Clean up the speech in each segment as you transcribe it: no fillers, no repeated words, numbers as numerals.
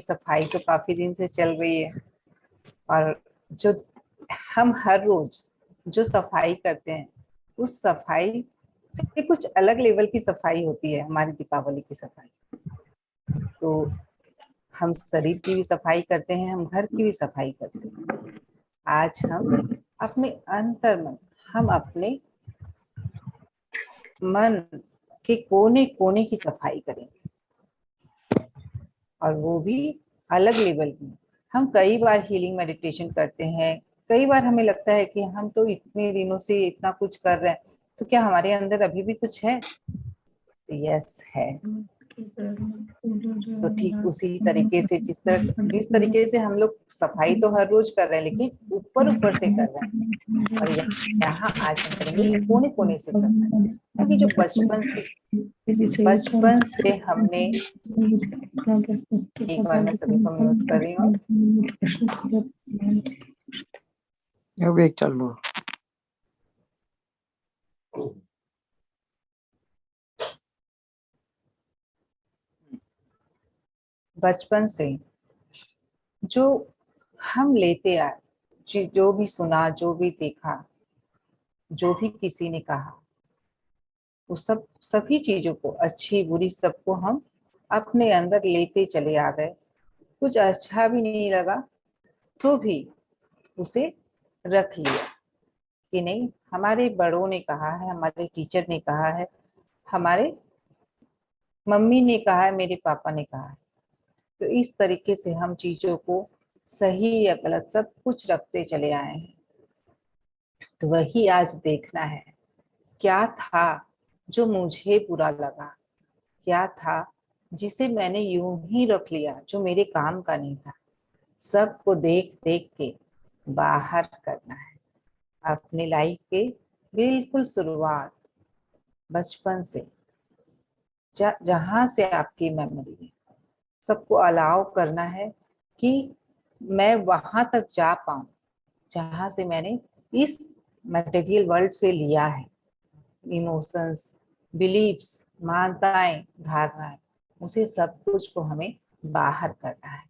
सफाई तो काफी दिन से चल रही है, और जो हम हर रोज जो सफाई करते हैं उस सफाई से कुछ अलग लेवल की सफाई होती है हमारी दीपावली की सफाई। तो हम शरीर की भी सफाई करते हैं, हम घर की भी सफाई करते हैं। आज हम अपने अंतर्मन, हम अपने मन के कोने कोने की सफाई करेंगे, और वो भी अलग लेवल की। हम कई बार हीलिंग मेडिटेशन करते हैं, कई बार हमें लगता है कि हम तो इतने दिनों से इतना कुछ कर रहे हैं, तो क्या हमारे अंदर अभी भी कुछ है? यस है। तो ठीक उसी तरीके से जिस तरीके से हम लोग सफाई तो हर रोज कर रहे हैं, लेकिन ऊपर ऊपर से कर रहे हैं, और यहाँ आज हम करेंगे कोने कोने से सफाई। ताकि जो बचपन से हमने, एक बार मैं सभी को म्यूट कर रही हूँ। अब एक चालू। बचपन से जो हम लेते आए, जो भी सुना, जो भी देखा, जो भी किसी ने कहा, वो सब सभी चीजों को, अच्छी बुरी सबको हम अपने अंदर लेते चले आ गए। कुछ अच्छा भी नहीं लगा तो भी उसे रख लिया कि नहीं, हमारे बड़ों ने कहा है, हमारे टीचर ने कहा है, हमारे मम्मी ने कहा है, मेरे पापा ने कहा है। तो इस तरीके से हम चीजों को सही या गलत सब कुछ रखते चले आए हैं। तो वही आज देखना है, क्या था जो मुझे बुरा लगा, क्या था जिसे मैंने यूं ही रख लिया, जो मेरे काम का नहीं था। सबको देख देख के बाहर करना है। अपनी लाइफ के बिल्कुल शुरुआत बचपन से, जहां से आपकी मेमोरी है, सबको अलाउ करना है कि मैं वहां तक जा पाऊं जहां से मैंने इस मटेरियल वर्ल्ड से लिया है। इमोशंस, बिलीव्स, मान्यताएं, धारणाएं, उसे सब कुछ को हमें बाहर करना है।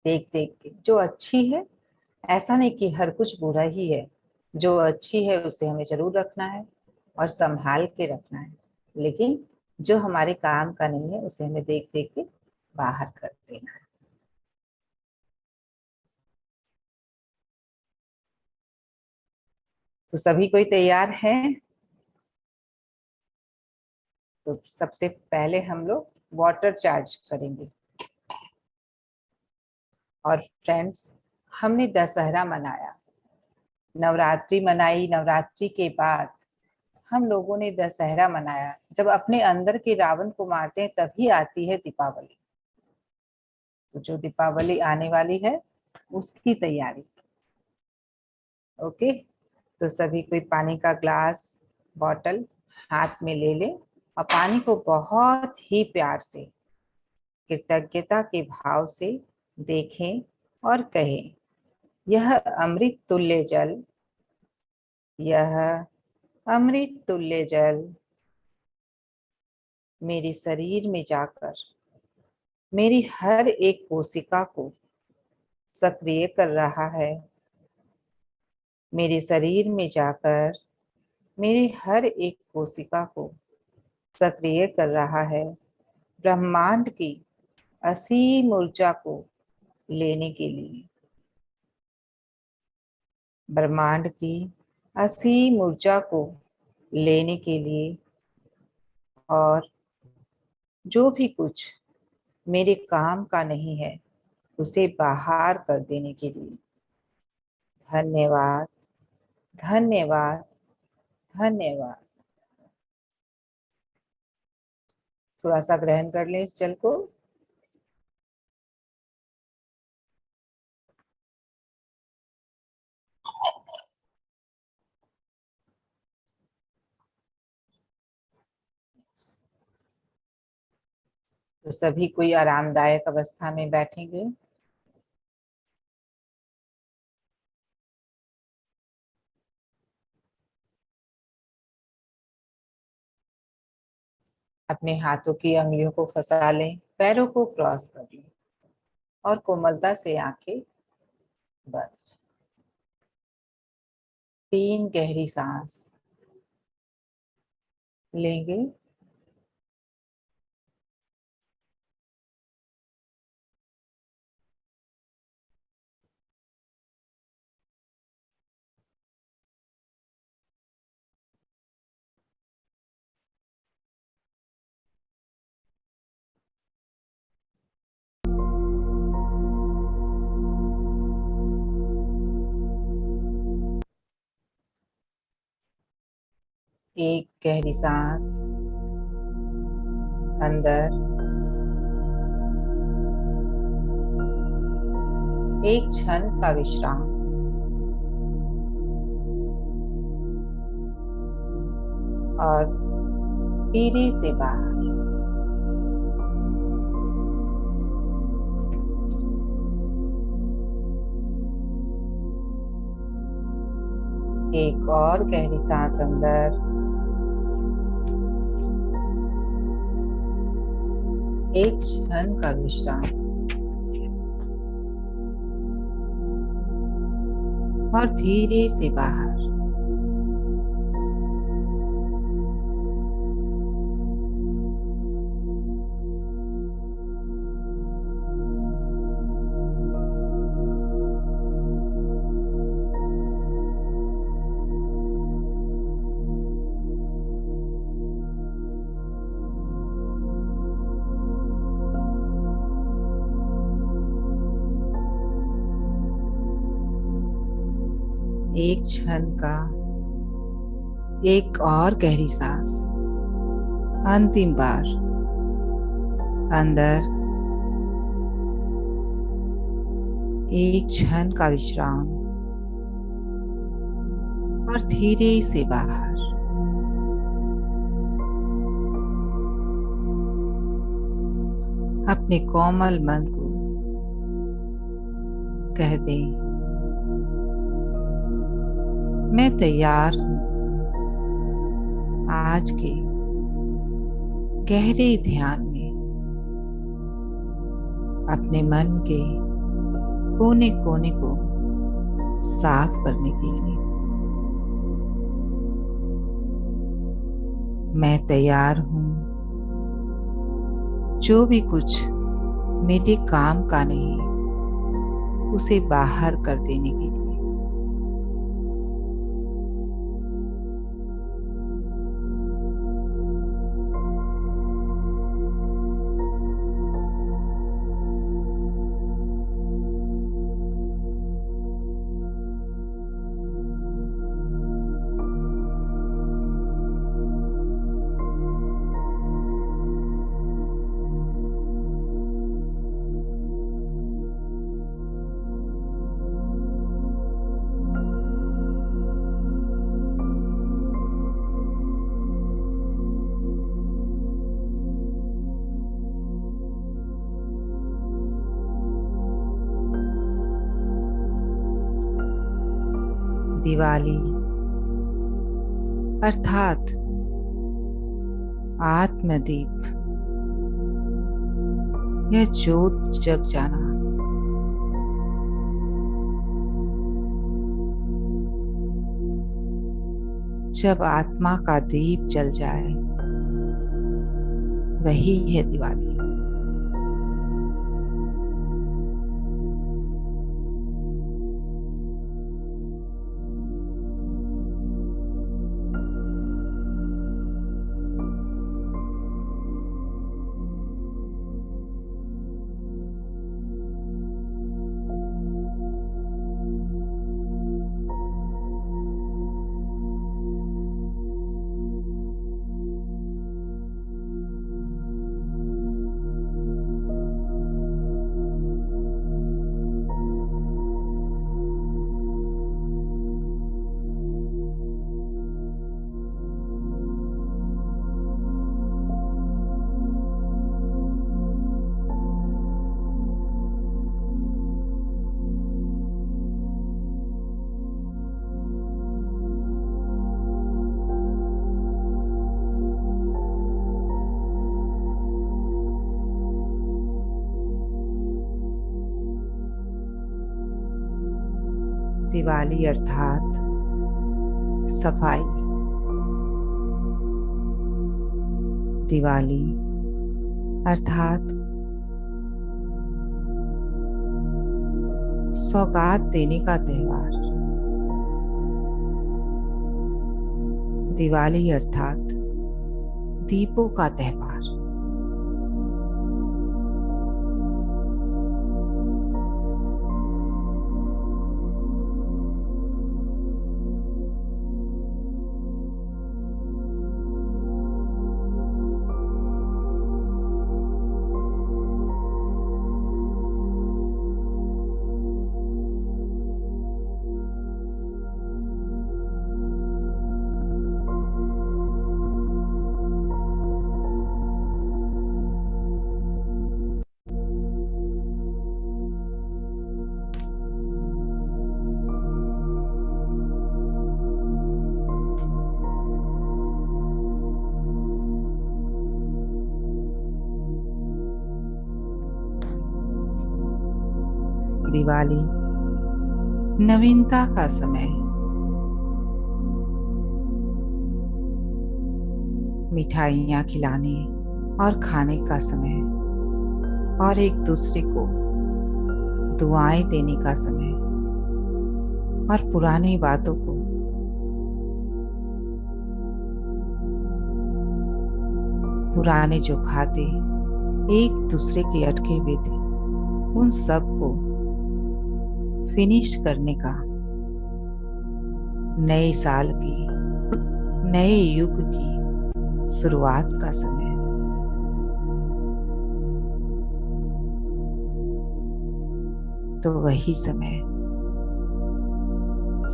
देख देख के जो अच्छी है, ऐसा नहीं कि हर कुछ बुरा ही है। जो अच्छी है उसे हमें जरूर रखना है और संभाल के रखना है, लेकिन जो हमारे काम का नहीं है उसे हमें देख देख के बाहर कर देना है। तो सभी कोई तैयार है? तो सबसे पहले हम लोग वाटर चार्ज करेंगे। और फ्रेंड्स, हमने दशहरा मनाया, नवरात्रि मनाई, नवरात्रि के बाद हम लोगों ने दशहरा मनाया। जब अपने अंदर के रावण को मारते हैं तभी आती है दीपावली। तो जो दीपावली आने वाली है उसकी तैयारी। ओके, तो सभी कोई पानी का ग्लास, बॉटल हाथ में ले ले, और पानी को बहुत ही प्यार से, कृतज्ञता के भाव से देखें और कहें, यह अमृत तुल्य जल, यह अमृत तुल्य जल मेरे शरीर में जाकर मेरी हर एक कोशिका को सक्रिय कर रहा है। मेरे शरीर में जाकर मेरी हर एक कोशिका को सक्रिय कर रहा है, ब्रह्मांड की असीम ऊर्जा को लेने के लिए। ब्रह्मांड की असीम ऊर्जा को लेने के लिए, और जो भी कुछ मेरे काम का नहीं है उसे बाहर कर देने के लिए। धन्यवाद, धन्यवाद, धन्यवाद। थोड़ा सा ग्रहण कर लें इस जल को। तो सभी कोई आरामदायक अवस्था में बैठेंगे। अपने हाथों की अंगुलियों को फंसा लें, पैरों को क्रॉस कर लें और कोमलता से आंखें बंद। 3 गहरी सांस लेंगे। एक गहरी सांस अंदर, एक क्षण का विश्राम और धीरे से बाहर। एक और गहरी सांस अंदर, एक क्षण का विश्राम और धीरे से बाहर। एक क्षण का एक और गहरी सांस, अंतिम बार अंदर, एक क्षण का विश्राम और धीरे से बाहर। अपने कोमल मन को कह दें, मैं तैयार हूं आज के गहरे ध्यान में अपने मन के कोने कोने को साफ करने के लिए। मैं तैयार हूं जो भी कुछ मेरे काम का नहीं उसे बाहर कर देने के लिए। दिवाली अर्थात आत्मदीप, यह ज्योत जग जाना, जब आत्मा का दीप जल जाए वही है दिवाली। दिवाली अर्थात सफाई। दिवाली अर्थात सौगात देने का त्योहार। दिवाली अर्थात दीपों का त्योहार। दिवाली नवीनता का समय। मिठाइयाँ खिलाने और खाने का समय और एक दूसरे को दुआएं देने का समय और पुरानी बातों को पुराने जो खाते एक दूसरे के अटके हुए थे उन सब को फिनिश करने का, नए साल की, नए युग की शुरुआत का समय। तो वही समय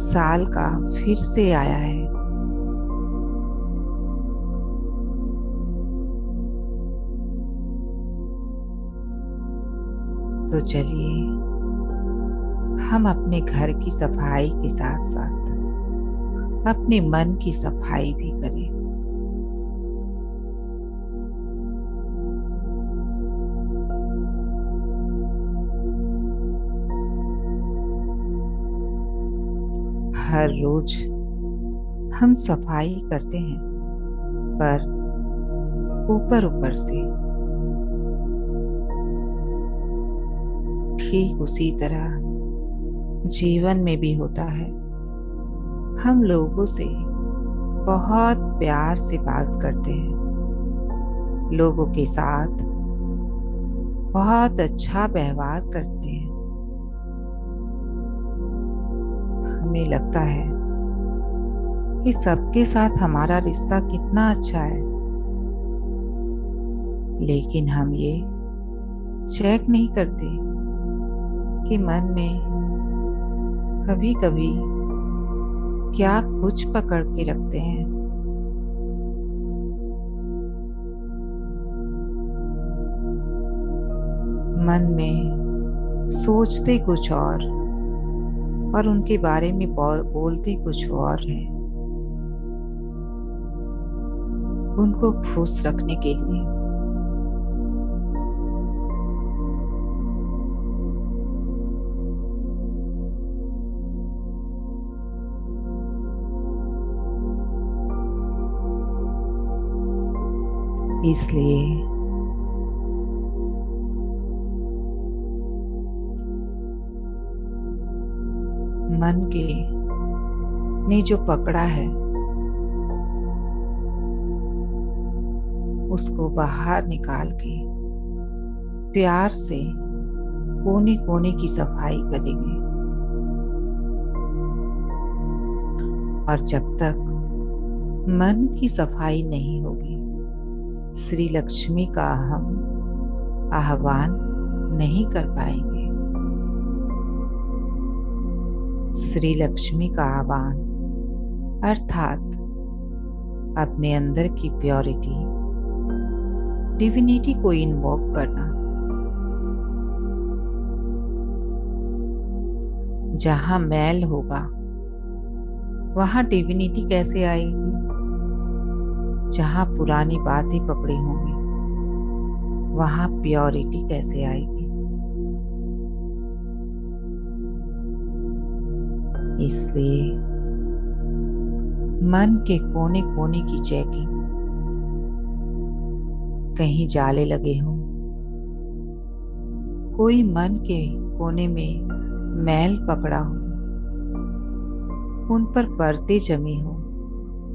साल का फिर से आया है। तो चलिए हम अपने घर की सफाई के साथ साथ अपने मन की सफाई भी करें। हर रोज हम सफाई करते हैं, पर ऊपर ऊपर से। ठीक उसी तरह जीवन में भी होता है। हम लोगों से बहुत प्यार से बात करते हैं, लोगों के साथ बहुत अच्छा व्यवहार करते हैं। हमें लगता है कि सबके साथ हमारा रिश्ता कितना अच्छा है, लेकिन हम ये चेक नहीं करते कि मन में कभी कभी क्या कुछ पकड़ के रखते हैं। मन में सोचते कुछ और उनके बारे में बोलते कुछ और हैं। उनको खुश रखने के लिए। इसलिए मन के ने जो पकड़ा है उसको बाहर निकाल के प्यार से कोने कोने की सफाई करेंगे। और जब तक मन की सफाई नहीं होगी, श्री लक्ष्मी का हम आह्वान नहीं कर पाएंगे। श्री लक्ष्मी का आह्वान अर्थात अपने अंदर की प्योरिटी, डिविनिटी को इन्वोक करना। जहां मैल होगा वहां डिविनिटी कैसे आएगी? जहां पुरानी बातें पकड़ी होंगी वहां प्योरिटी कैसे आएगी? इसलिए मन के कोने कोने की चेकिंग, कहीं जाले लगे हों, कोई मन के कोने में मैल पकड़ा हो, उन पर परतें जमी हो,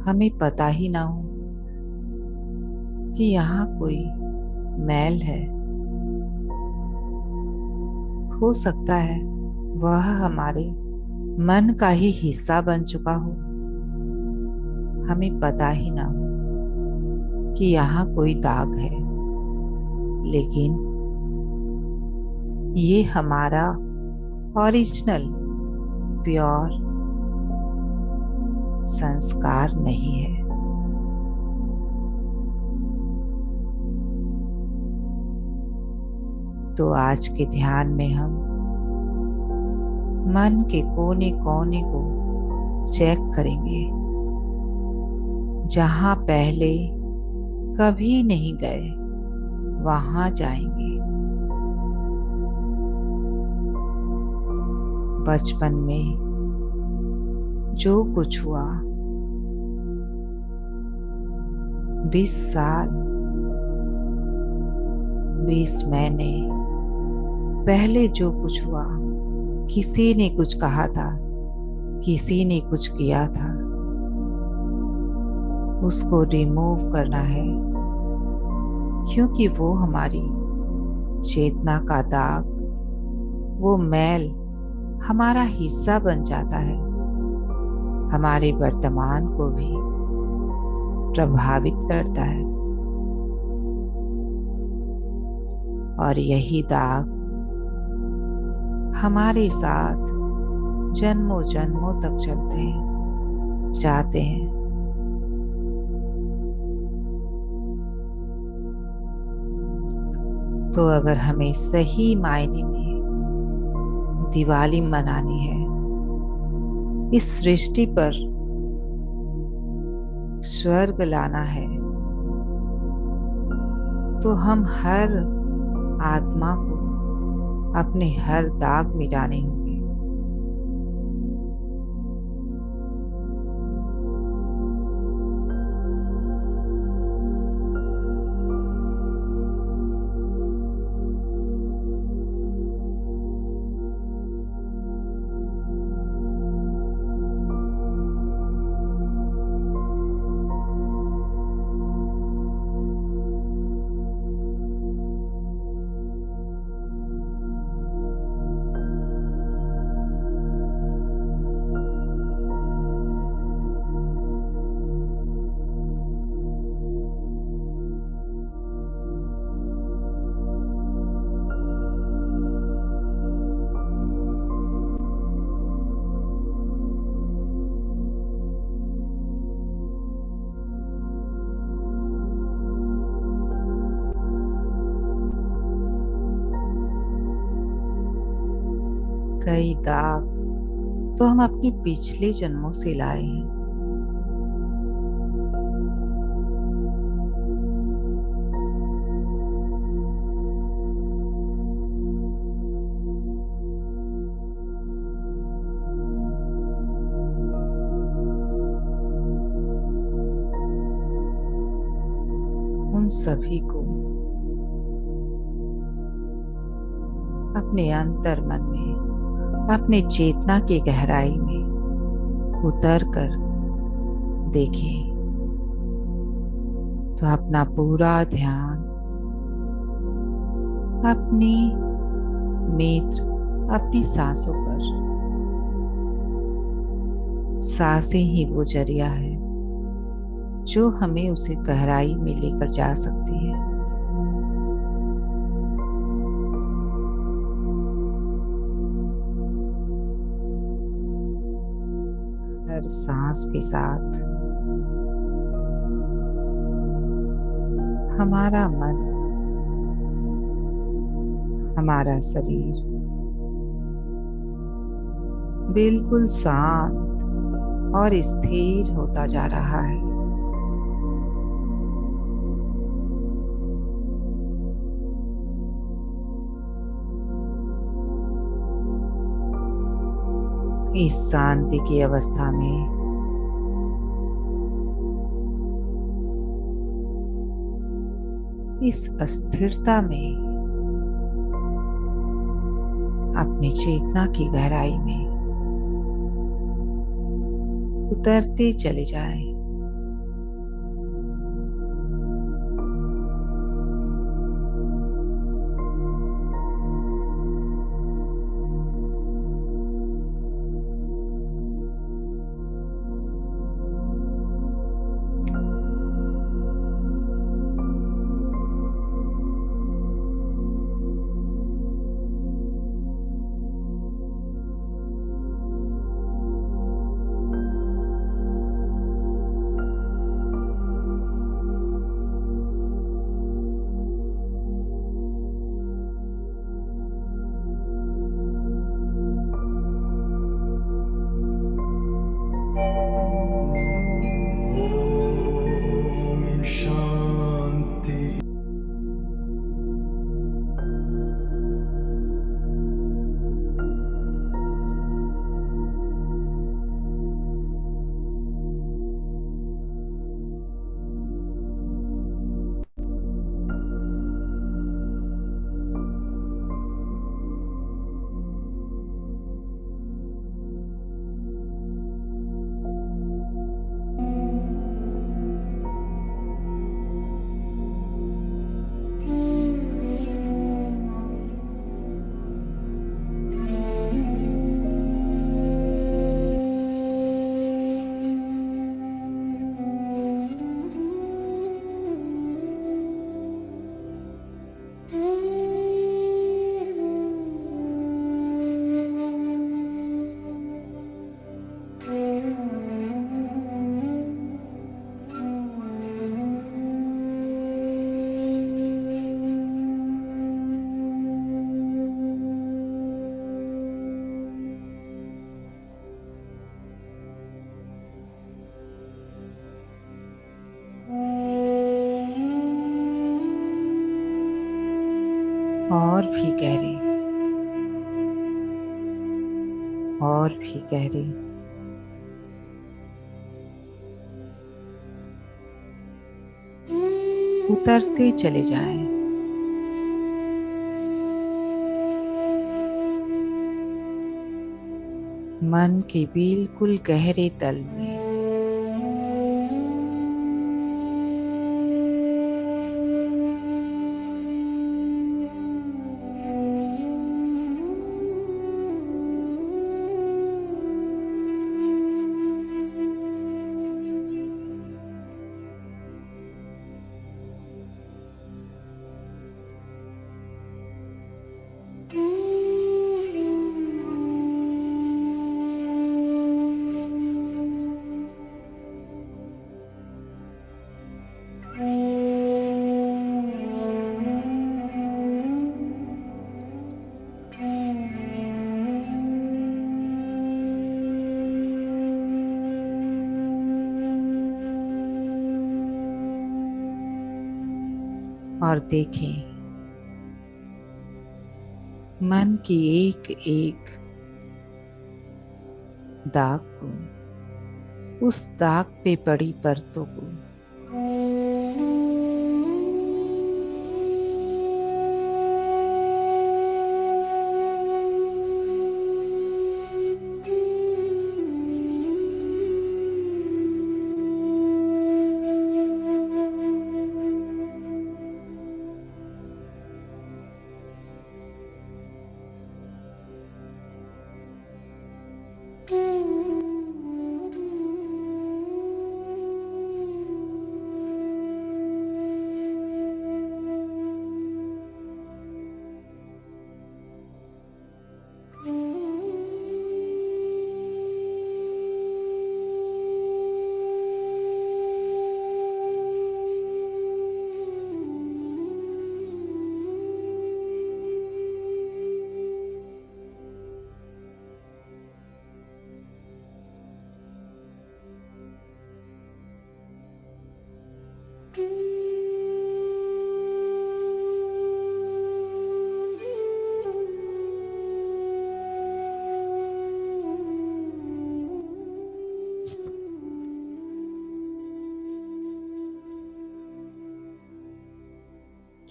हमें पता ही ना हो कि यहाँ कोई मैल है। हो सकता है वह हमारे मन का ही हिस्सा बन चुका हो, हमें पता ही ना हो कि यहाँ कोई दाग है, लेकिन ये हमारा ओरिजिनल प्योर संस्कार नहीं है। तो आज के ध्यान में हम मन के कोने कोने को चेक करेंगे, जहां पहले कभी नहीं गए वहां जाएंगे। बचपन में जो कुछ हुआ, 20 साल 20 महीने पहले जो कुछ हुआ, किसी ने कुछ कहा था, किसी ने कुछ किया था, उसको रिमूव करना है, क्योंकि वो हमारी चेतना का दाग, वो मैल हमारा हिस्सा बन जाता है, हमारे वर्तमान को भी प्रभावित करता है। और यही दाग हमारे साथ जन्मों जन्मों तक चलते हैं, जाते हैं। तो अगर हमें सही मायने में दिवाली मनानी है, इस सृष्टि पर स्वर्ग लाना है, तो हम हर आत्मा को अपने हर दाग मिटाने होंगे। कई दाग तो हम अपने पिछले जन्मों से लाए हैं। उन सभी को अपने अंतर मन में, अपने चेतना की गहराई में उतर कर देखें। तो अपना पूरा ध्यान अपनी मित्र, अपनी सांसों पर। सांसें ही वो जरिया है जो हमें उसे गहराई में लेकर जा सकती है। हर सांस के साथ हमारा मन, हमारा शरीर बिल्कुल शांत और स्थिर होता जा रहा है। इस शांति की अवस्था में इस अस्थिरता में अपनी चेतना की गहराई में उतरते चले जाएं। Om Shanti. और भी गहरे, और भी गहरे। उतरते चले जाएं। मन के बिल्कुल गहरे तल में और देखें मन की एक एक दाग को, उस दाग पे पड़ी परतों को।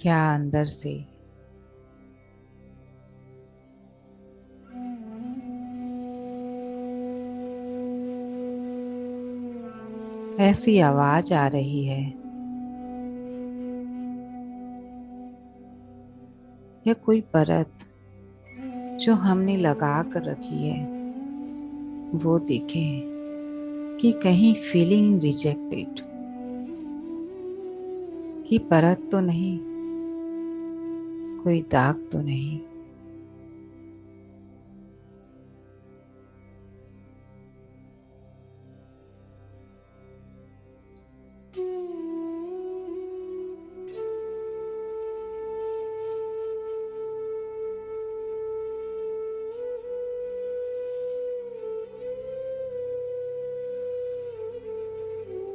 क्या अंदर से ऐसी आवाज आ रही है या कोई परत जो हमने लगा कर रखी है वो देखें कि कहीं फीलिंग रिजेक्टेड की परत तो नहीं, कोई दाग तो नहीं।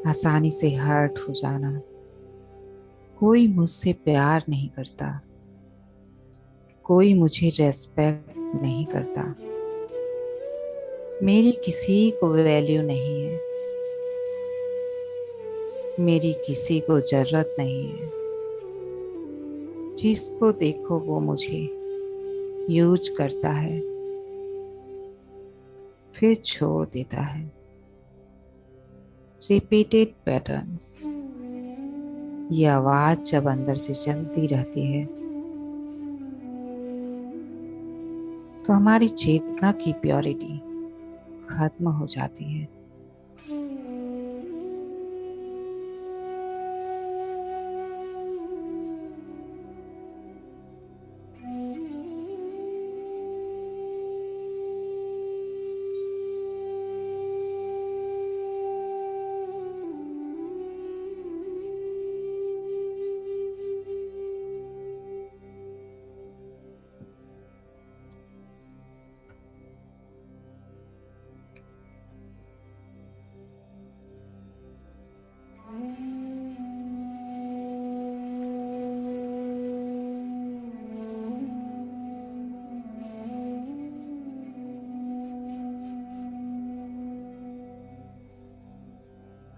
आसानी से हर्ट हो जाना, कोई मुझसे प्यार नहीं करता, कोई मुझे रेस्पेक्ट नहीं करता, मेरी किसी को वैल्यू नहीं है, मेरी किसी को जरूरत नहीं है। जिसको देखो वो मुझे यूज करता है फिर छोड़ देता है। Repeated patterns. ये आवाज जब अंदर से चलती रहती है तो हमारी चेतना की प्योरिटी खत्म हो जाती है।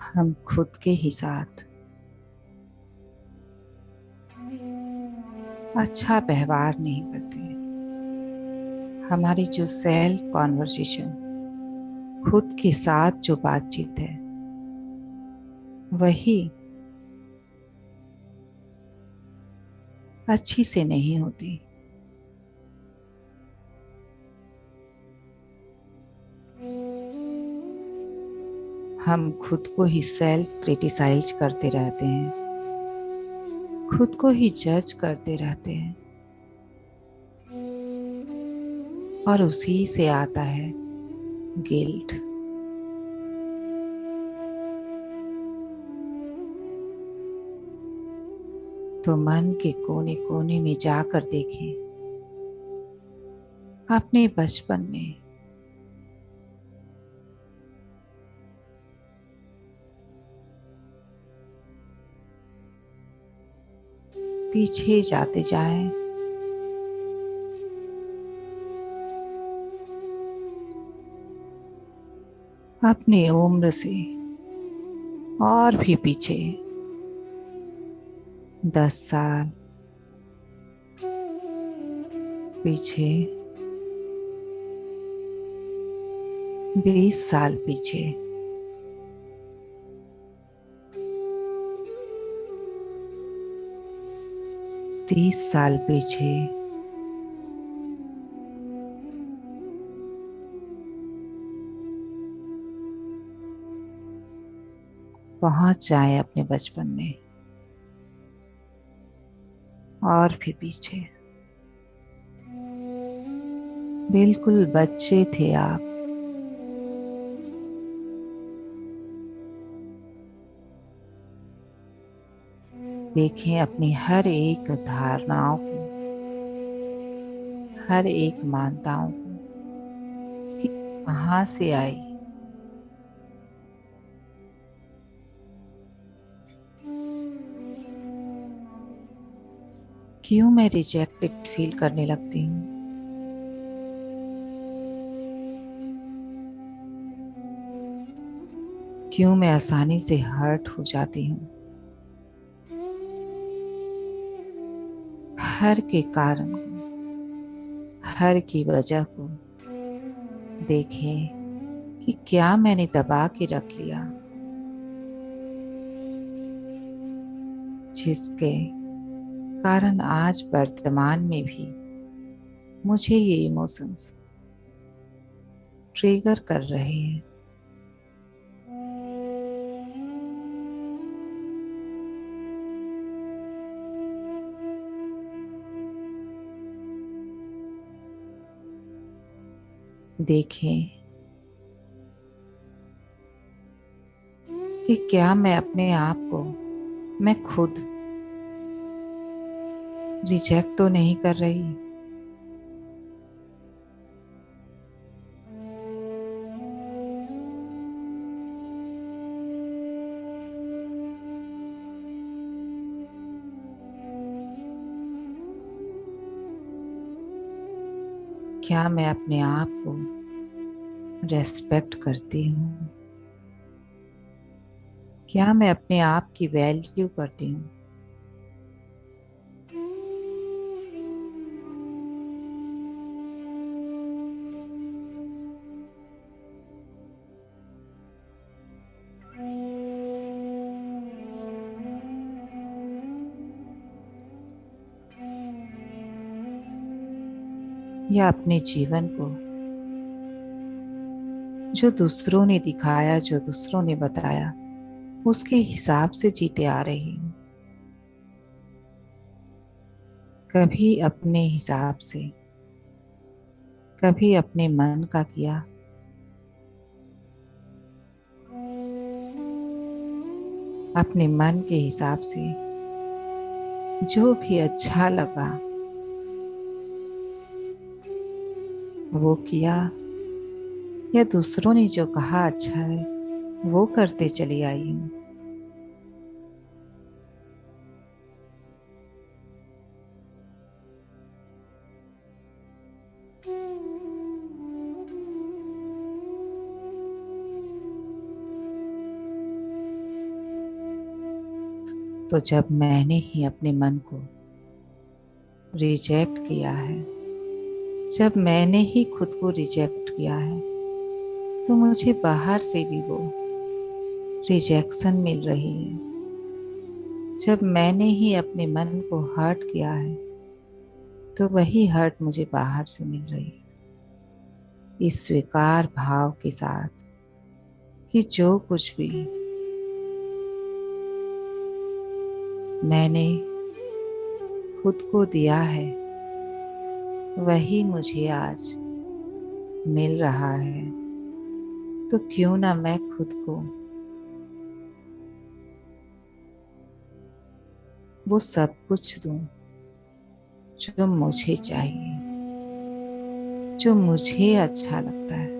हम खुद के ही साथ अच्छा व्यवहार नहीं करते। हमारी जो सेल्फ कॉन्वर्सेशन, खुद के साथ जो बातचीत है वही अच्छी से नहीं होती। हम खुद को ही सेल्फ क्रिटिसाइज करते रहते हैं, खुद को ही जज करते रहते हैं और उसी से आता है गिल्ट। तो मन के कोने कोने में जाकर देखें अपने बचपन में पीछे जाते जाएं, अपनी उम्र से और भी पीछे, 10 साल पीछे, 20 साल पीछे, 30 साल पीछे, पहुंच जाए अपने बचपन में और भी पीछे। बिल्कुल बच्चे थे आप, देखें अपनी हर एक धारणाओं को, हर एक मान्यताओं को कि कहाँ से आई। क्यों मैं रिजेक्टेड फील करने लगती हूँ? क्यों मैं आसानी से हर्ट हो जाती हूँ? हर के कारण को, हर की वजह को देखें कि क्या मैंने दबा के रख लिया, जिसके कारण आज वर्तमान में भी मुझे ये इमोशंस ट्रिगर कर रहे हैं। देखें कि क्या मैं अपने आप को, मैं खुद रिजेक्ट तो नहीं कर रही। क्या मैं अपने आप को रेस्पेक्ट करती हूँ? क्या मैं अपने आप की वैल्यू करती हूँ? या अपने जीवन को जो दूसरों ने दिखाया, जो दूसरों ने बताया, उसके हिसाब से जीते आ रही हूँ? कभी अपने हिसाब से, कभी अपने मन का किया, अपने मन के हिसाब से जो भी अच्छा लगा वो किया, या दूसरों ने जो कहा अच्छा है वो करते चली आई हूँ? तो जब मैंने ही अपने मन को रिजेक्ट किया है, जब मैंने ही खुद को रिजेक्ट किया है, तो मुझे बाहर से भी वो रिजेक्शन मिल रही है। जब मैंने ही अपने मन को हर्ट किया है, तो वही हर्ट मुझे बाहर से मिल रही है। इस स्वीकार भाव के साथ कि जो कुछ भी मैंने खुद को दिया है वही मुझे आज मिल रहा है, तो क्यों ना मैं खुद को वो सब कुछ दूं जो मुझे चाहिए, जो मुझे अच्छा लगता है।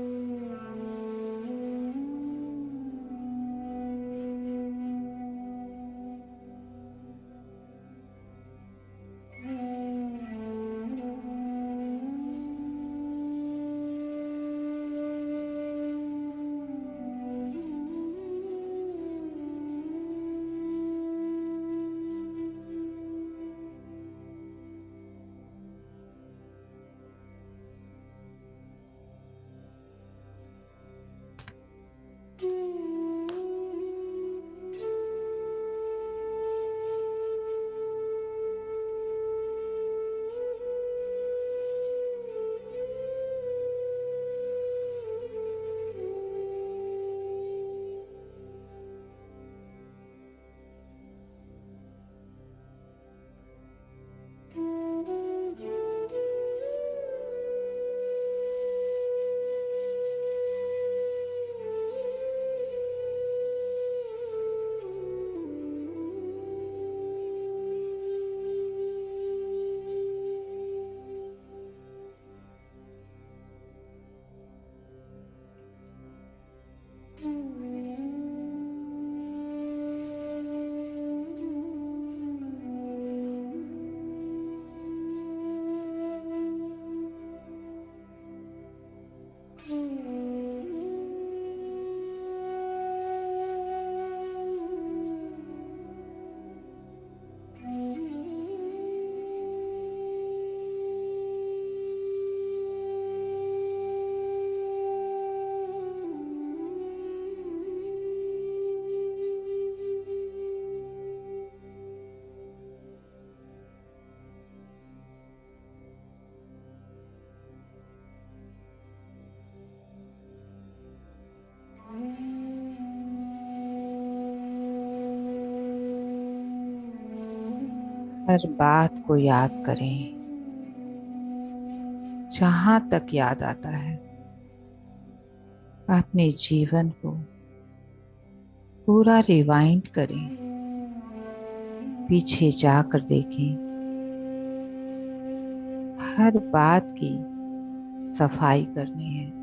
हर बात को याद करें, जहां तक याद आता है। अपने जीवन को पूरा रिवाइंड करें, पीछे जाकर देखें, हर बात की सफाई करनी है।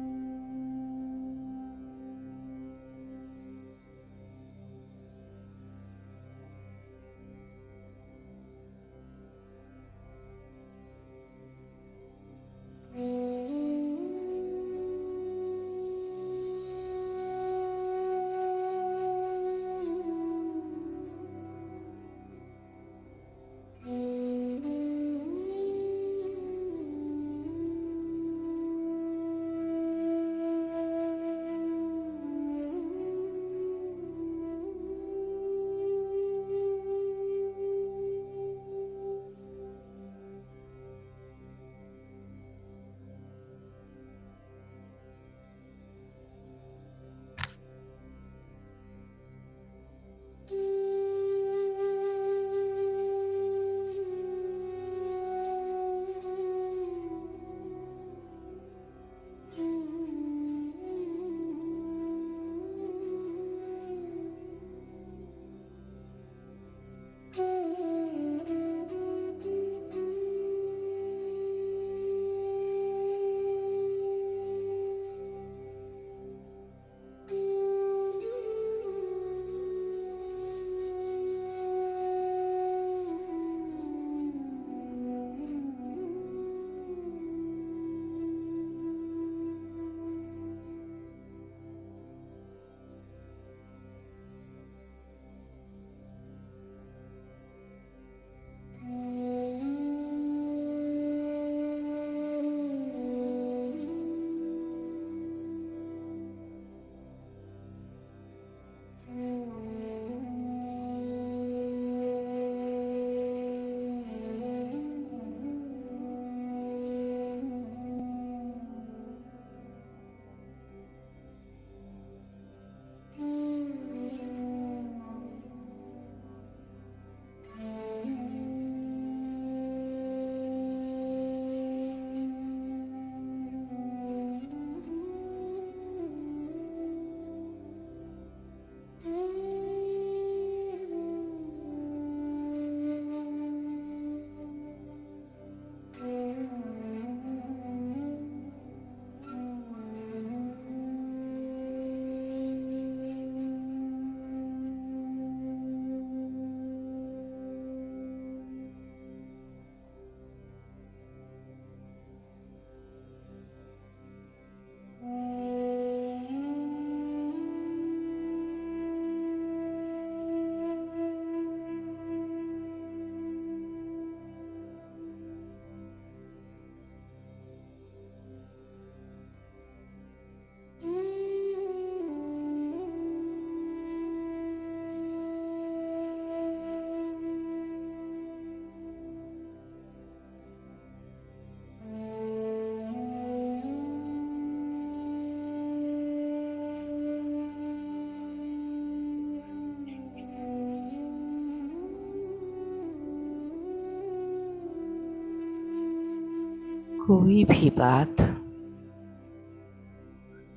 कोई भी बात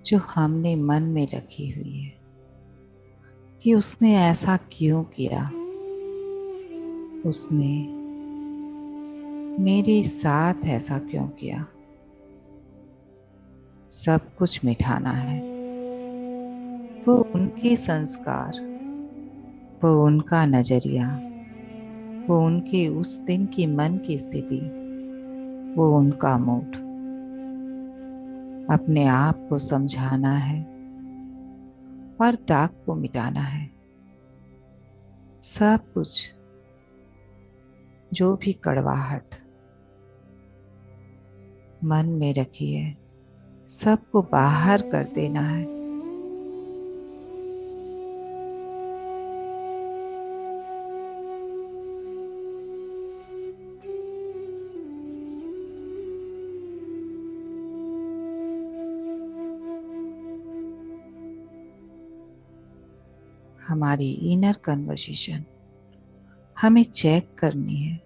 जो हमने मन में रखी हुई है कि उसने ऐसा क्यों किया, उसने मेरे साथ ऐसा क्यों किया, सब कुछ मिटाना है। वो उनके संस्कार, वो उनका नजरिया, वो उनके उस दिन की मन की स्थिति, वो उनका मूड। अपने आप को समझाना है और दाग को मिटाना है। सब कुछ, जो भी कड़वाहट मन में रखी है, सबको बाहर कर देना है। हमारी इनर कन्वर्सेशन हमें चेक करनी है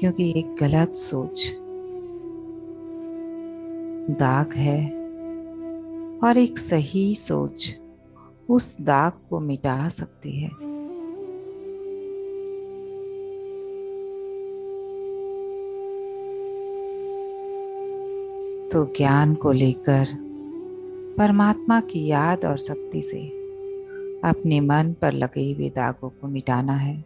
क्योंकि एक गलत सोच दाग है और एक सही सोच उस दाग को मिटा सकती है। तो ज्ञान को लेकर परमात्मा की याद और शक्ति से अपने मन पर लगे हुए दागों को मिटाना है।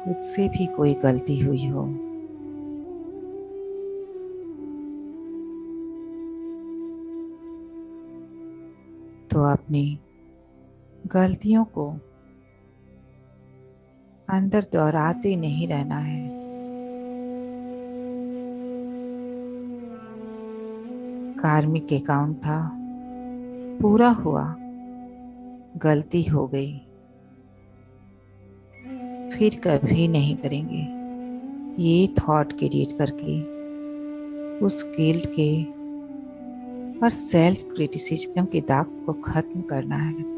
खुद से भी कोई गलती हुई हो तो अपनी गलतियों को अंदर दोहराते नहीं रहना है। कार्मिक अकाउंट था, पूरा हुआ, गलती हो गई, फिर कभी नहीं करेंगे। ये थॉट क्रिएट करके उस गिल्ट के और सेल्फ क्रिटिसिज्म के दाग को खत्म करना है।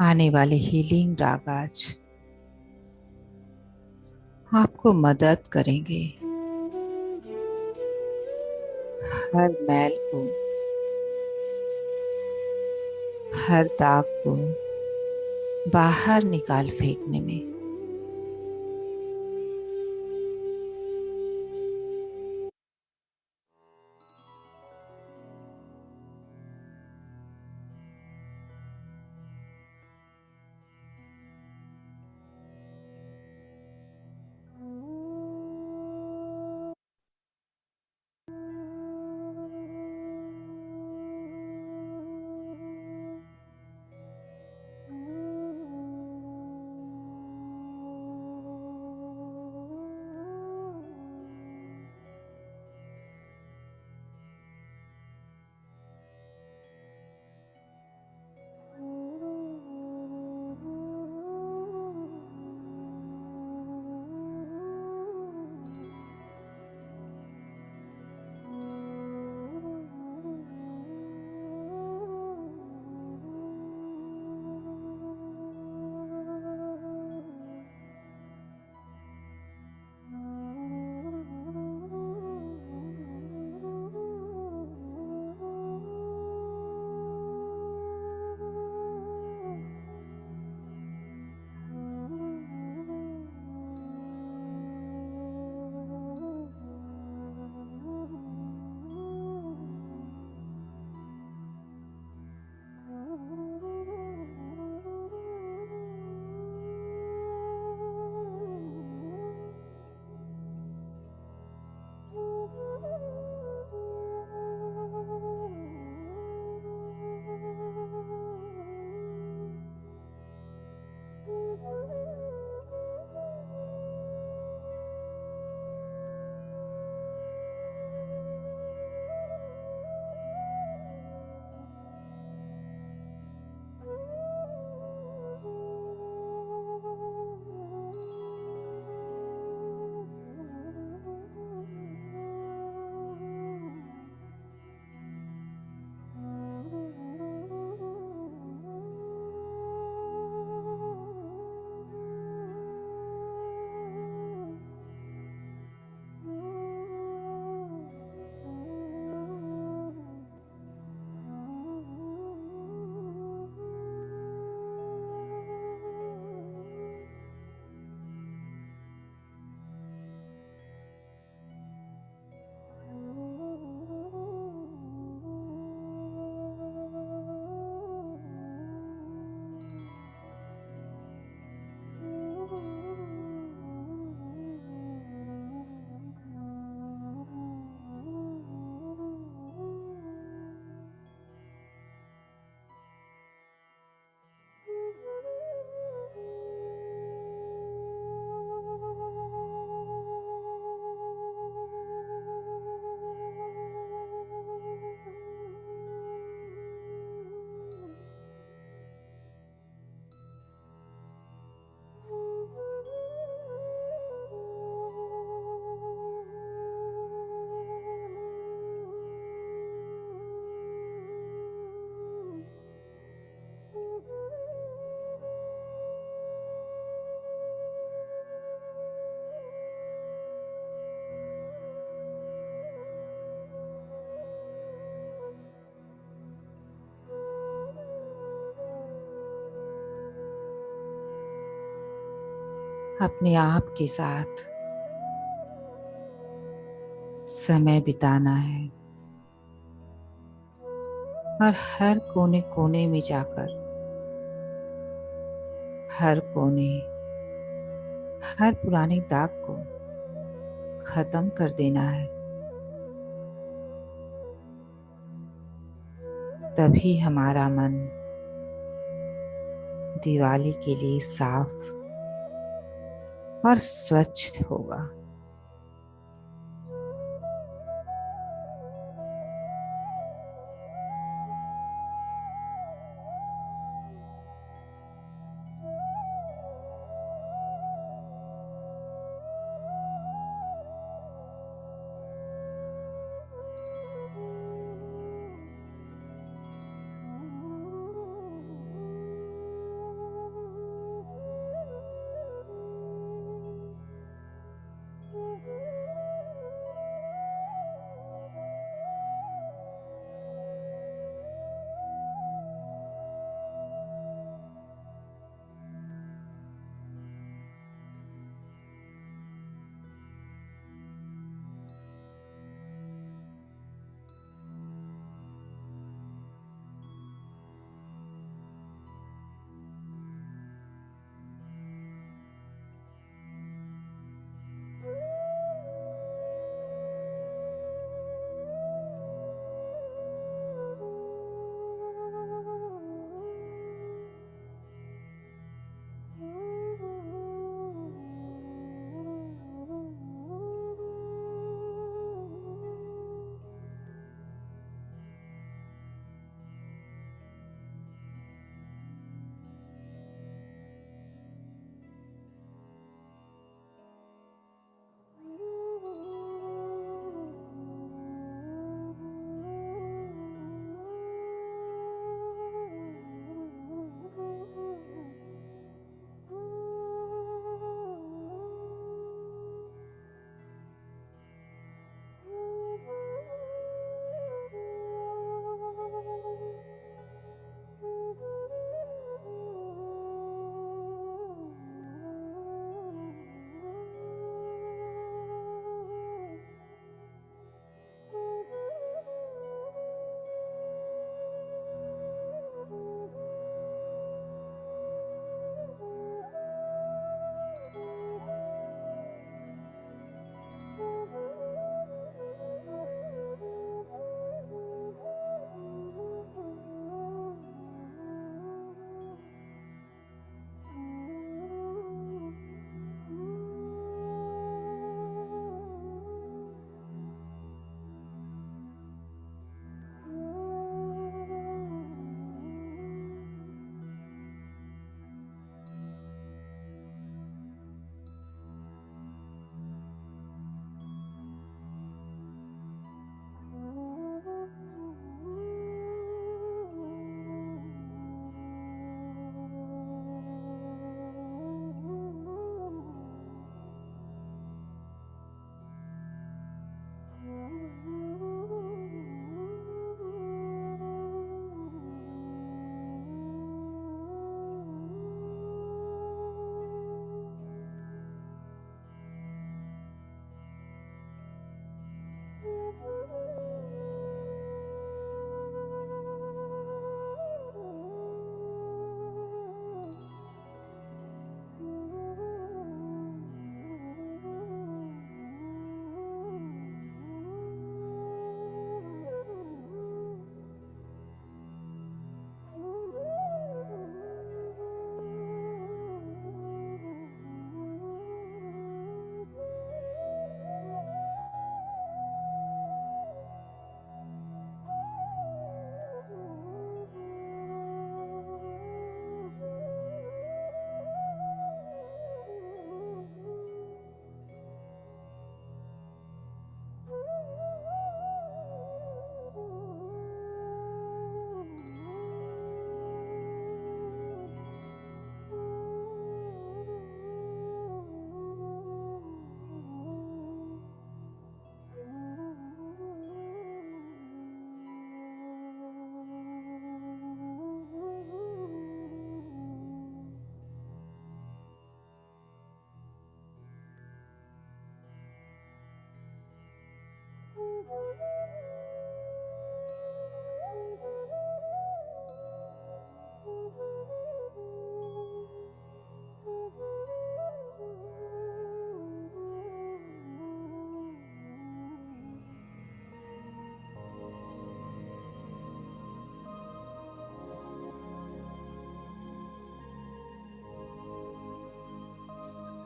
आने वाले हीलिंग राग आज आपको मदद करेंगे हर मैल को, हर दाग को बाहर निकाल फेंकने में। अपने आप के साथ समय बिताना है और हर कोने कोने में जाकर हर कोने हर पुराने दाग को खत्म कर देना है। तभी हमारा मन दिवाली के लिए साफ और स्वच्छ होगा।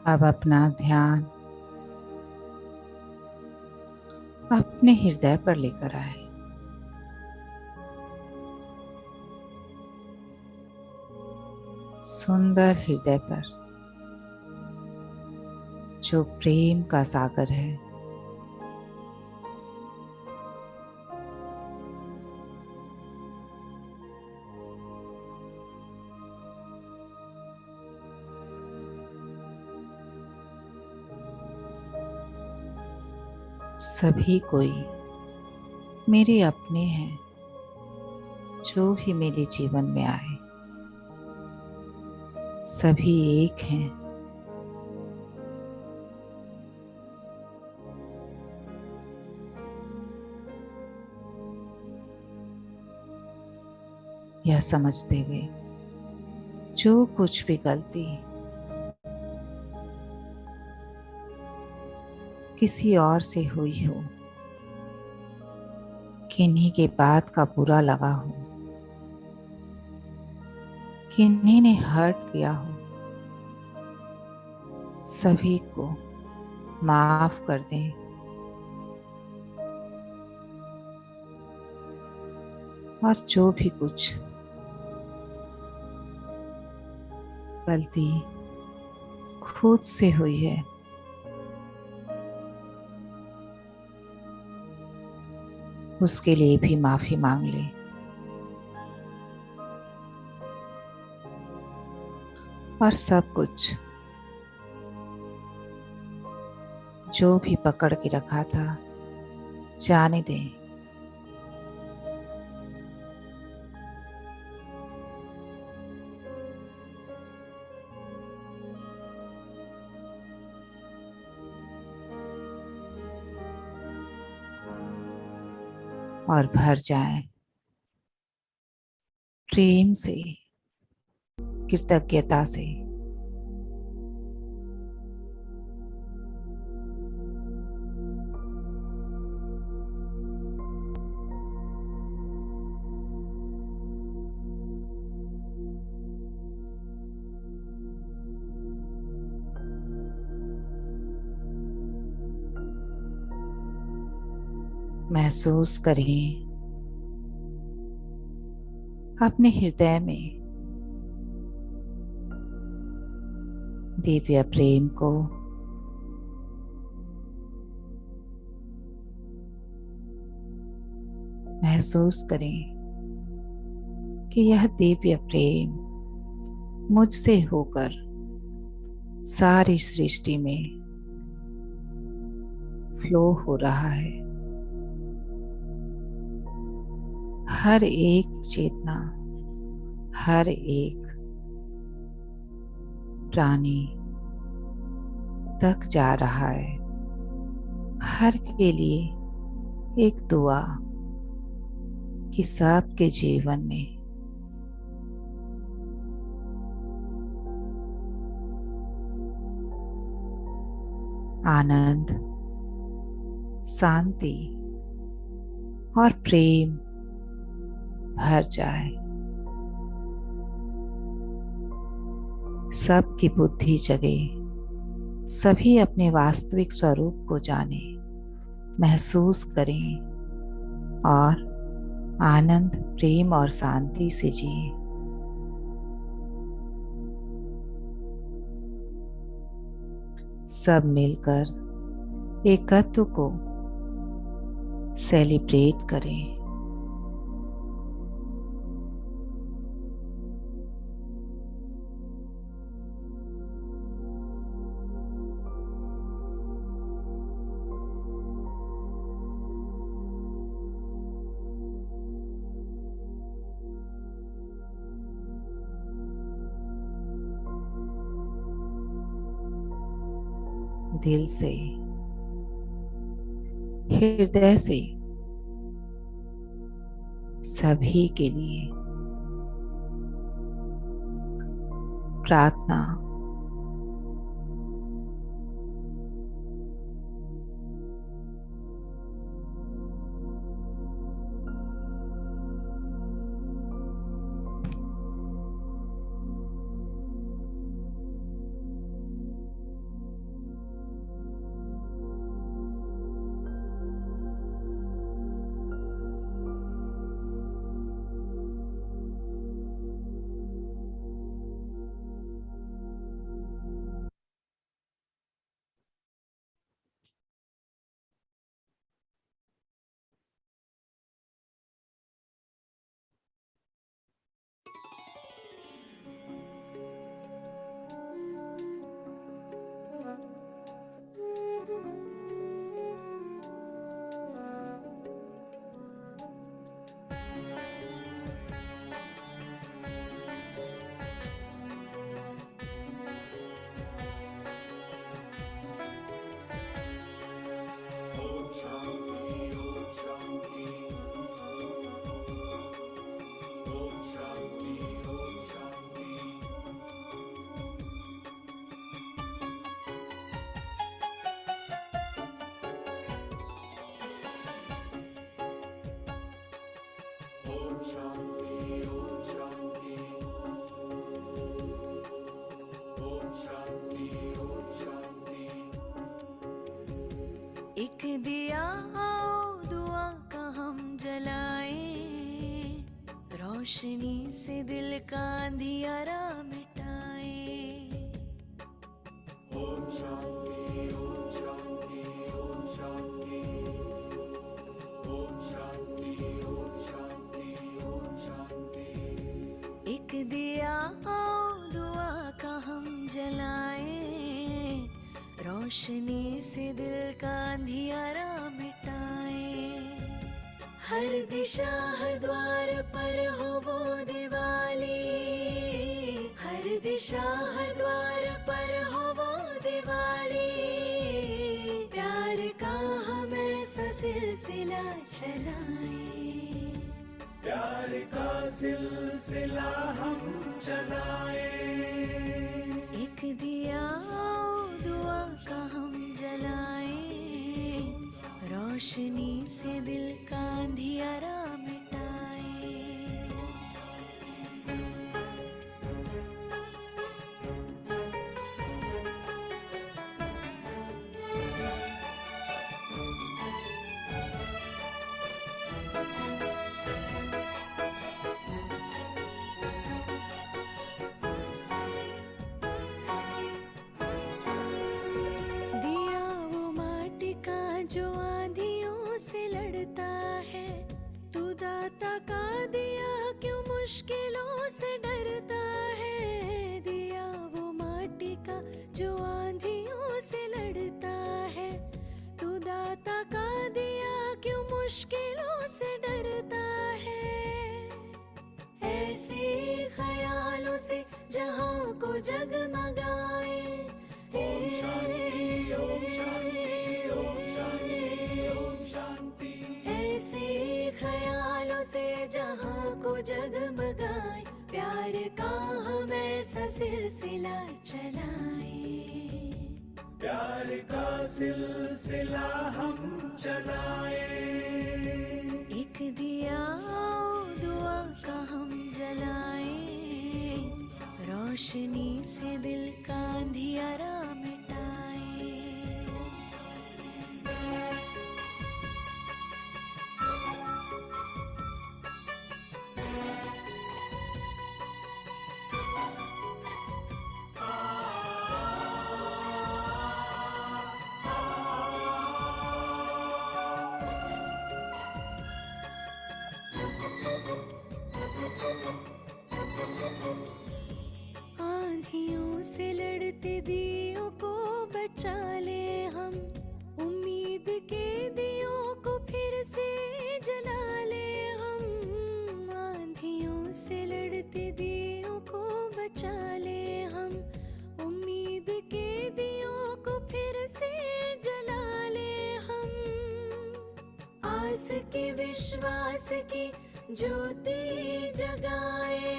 अब अपना ध्यान अपने हृदय पर लेकर आए। सुंदर हृदय पर जो प्रेम का सागर है। सभी कोई मेरे अपने हैं, जो भी मेरे जीवन में आए सभी एक हैं। यह समझते हुए जो कुछ भी गलती किसी और से हुई हो, किन्हीं के बात का बुरा लगा हो, किन्हीं ने हर्ट किया हो, सभी को माफ कर दें। और जो भी कुछ गलती खुद से हुई है उसके लिए भी माफी मांग ले। और सब कुछ जो भी पकड़ के रखा था जाने दें। और भर जाएं प्रेम से, कृतज्ञता से। महसूस करें अपने हृदय में दिव्य प्रेम को। महसूस करें कि यह दिव्य प्रेम मुझसे होकर सारी सृष्टि में फ्लो हो रहा है। हर एक चेतना, हर एक प्राणी तक जा रहा है। हर के लिए एक दुआ कि सबके जीवन में आनंद, शांति और प्रेम भर जाए। सबकी बुद्धि जगे, सभी अपने वास्तविक स्वरूप को जाने, महसूस करें और आनंद, प्रेम और शांति से जिए। सब मिलकर एकत्व को सेलिब्रेट करें। दिल से, हृदय से सभी के लिए प्रार्थना। एक दिया आओ दुआ का हम जलाएं, रोशनी से दिल का अंधियारा मिटाएं। ओम शांति ओम शांति ओम शांति ओम शांति ओम शांति ओम शांति। एक दिया आओ दुआ का हम जलाएं, रोशनी से दिल का अंधियारा मिटाएं। हर दिशा हर द्वार पर हो वो दिवाली, हर दिशा हर द्वार पर हो वो दिवाली। प्यार का हम ऐसा सिलसिला चलाएं, प्यार का सिलसिला हम चलाएं। एक दिया आओ दुआ का हम जलाएं, रोशनी से दिल का अंधियारा मिटाएं। दिया वो माटी का जो आंधियों से लड़ता है, तू दाता का दिया क्यों मुश्किलों से डरता है। दिया वो माटी का जो आंधियों से लड़ता है, तू दाता का दिया क्यों मुश्किलों से डरता है। ऐसे ख्यालों से जहां को जगमगाए, ओम शांति ओम शांति ओम शांति ओम शांति। ऐसे ख्यालों से जहां को जगमगाए। प्यार का हम ऐसा सिलसिला चलाएं, प्यार का सिलसिला हम चलाएं। एक दिया आओ दुआ का हम जलाएं, रोशनी से दिल का अंधियारा मिटाएं। आँधियों से लड़ते दियों को बचा ले हम, उम्मीद के दियों को फिर से जला ले हम। आँधियों से लड़ते दियों को बचा ले हम, उम्मीद के दियों को फिर से जला ले हम। आस की विश्वास की ज्योति जगाए।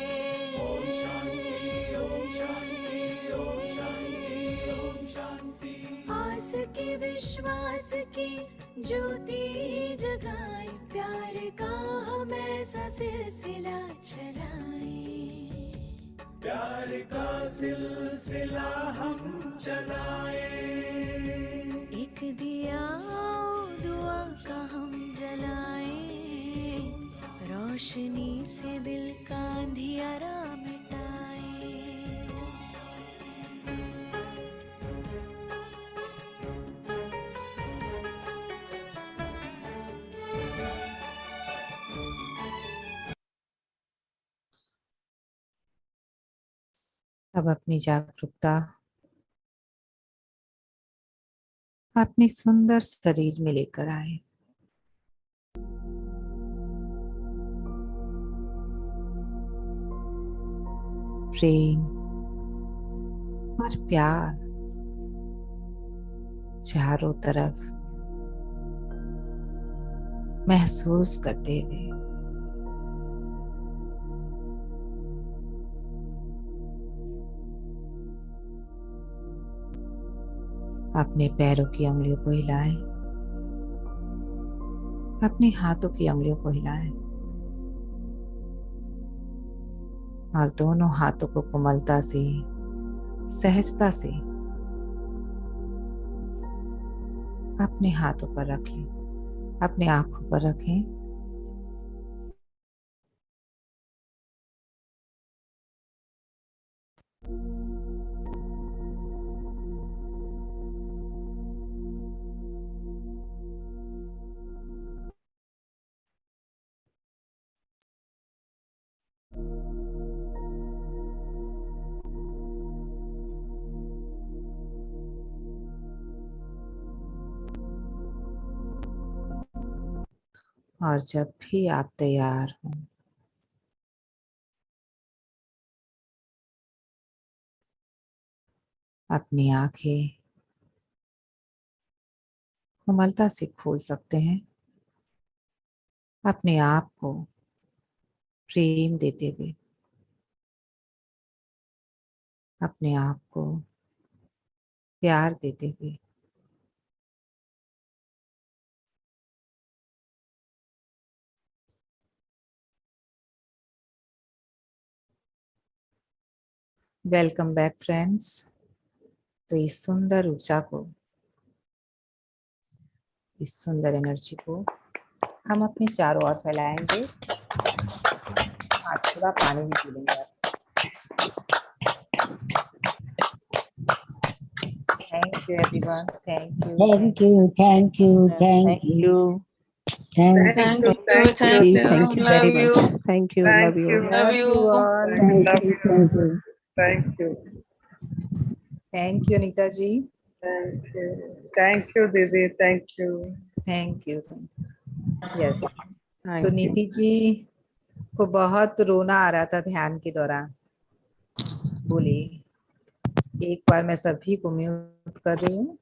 ओम शांति ओम शांति ओम शांति ओम शांति। आस की विश्वास की ज्योति जगाए। प्यार का हम ऐसा सिलसिला चलाएं, प्यार का सिलसिला हम चलाएं। एक दिया आओ दुआ का हम जलाएं, रोशनी से दिल का अंधियारा मिटाएं। अब अपनी जागरूकता अपने सुंदर शरीर में लेकर आए। प्रेम और प्यार चारों तरफ महसूस करते हुए अपने पैरों की उंगलियों को हिलाएं, अपने हाथों की उंगलियों को हिलाएं और दोनों हाथों को कोमलता से, सहजता से अपने हाथों पर रख लें, अपने आंखों पर रखें। और जब भी आप तैयार हों, अपनी आंखें कोमलता से खोल सकते हैं, अपने आप को प्रेम देते हुए, अपने आप को प्यार देते हुए। Welcome back friends. तो इस सुंदर ऊर्जा को, इस सुंदर एनर्जी को हम अपने चारों ओर फैलाएंगे। आज थोड़ा पानी भी पी लेंगे। Thank you everyone, thank you. Thank you, thank you, thank you, thank you, Thank you, thank thank you, you. thank you Love very you. much. Thank you, love you. Love you. all. Thank you, thank you. Thank you. Thank you Anita ji. Thank you. Thank you, Didi. Thank you. Thank you. Yes. Thank तो you. नीति जी को बहुत रोना आ रहा था ध्यान के दौरान। बोलिए। एक बार मैं सभी को म्यूट कर रही हूँ।